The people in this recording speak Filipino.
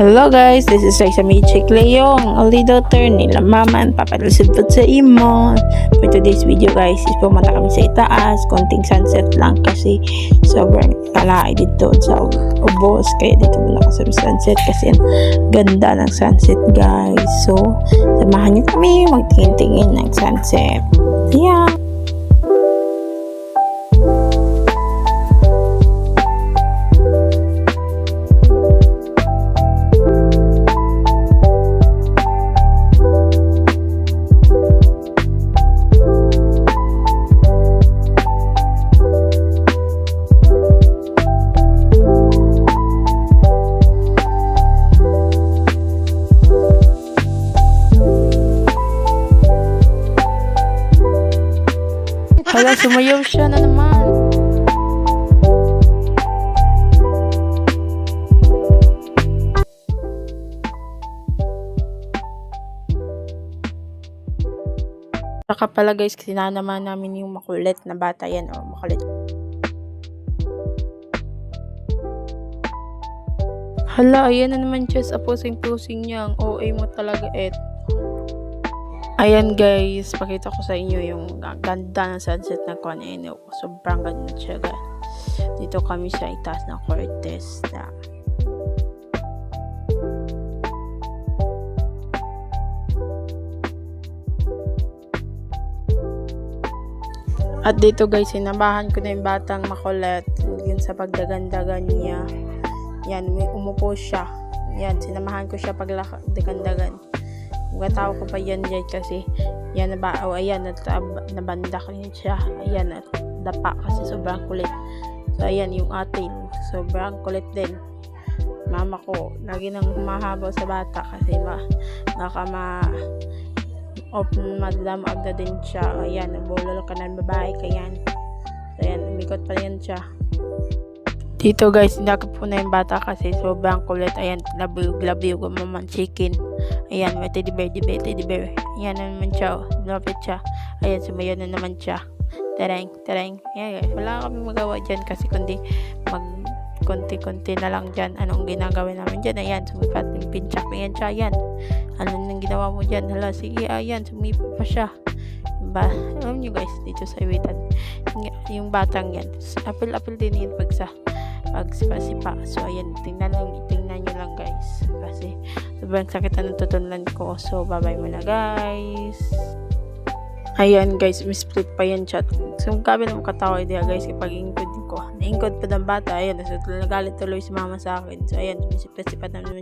Hello guys, this is Raisa Michik Leong, only daughter nila mama and papa lusod sa imo. For today's video guys, is pumunta kami sa itaas, konting sunset lang kasi sobrang palay dito sa ubos. Kaya dito muna ako sa sunset kasi ganda ng sunset guys. So, samahan niyo kami magtingin-tingin ng sunset. Yeah. Hala, sumayaw siya na naman. Saka pala guys, sinanaman namin yung makulit na bata yan. O, makulit. Hala, ayan na naman siya sa posing-posing niya. Ang OA mo talaga, Ayan guys, pakita ko sa inyo yung ganda ng sunset na Kuaneno. Sobrang ganda siya guys. Dito kami sa itaas ng Cortez na. At dito guys, sinabahan ko na yung batang makulit. Yun sa pagdagandagan niya. Yan, umupo siya. Yan, sinamahan ko siya pagdagandagan. Tao ko pa yan dyan kasi yan ayan nabanda ko yun siya, ayan at dapa kasi sobrang kulit. So ayan yung atin, sobrang kulit din. Mama ko lagi nang humahabol sa bata kasi baka madamag na din siya. Ayan, nabulol ka ng babae kayan. So ayan, umikot pa yan siya. Dito guys, hinakap ko na yung bata kasi sobrang kulit. Ayan, labiw ko maman chicken. Ayan, may teddy bear. Ayan na naman siya, lapit siya. Ayan, sumayo na naman siya. Tereng. Ayan guys, wala kami magawa dyan kasi kundi konti-konti na lang dyan. Anong ginagawa namin dyan? Ayan, sumipat yung pinchak. Ayan siya, ayan. Ano nang ginawa mo dyan? Hala, sige, ayan, sumipat pa siya. Alam nyo guys, dito sa iwitan. Yung batang yan, apil-apil din yun pagsipa. So ayan, tingnan nyo lang guys kasi sobrang sakit na natutunan ko. So bye bye muna guys. Ayan guys, misplit pa yan chat. So gabi na makatawa idea guys kapag ingkod ko. Naingkod pa ng bata. Ayan, nagalit tuloy si mama sa akin. So ayan, sipat naman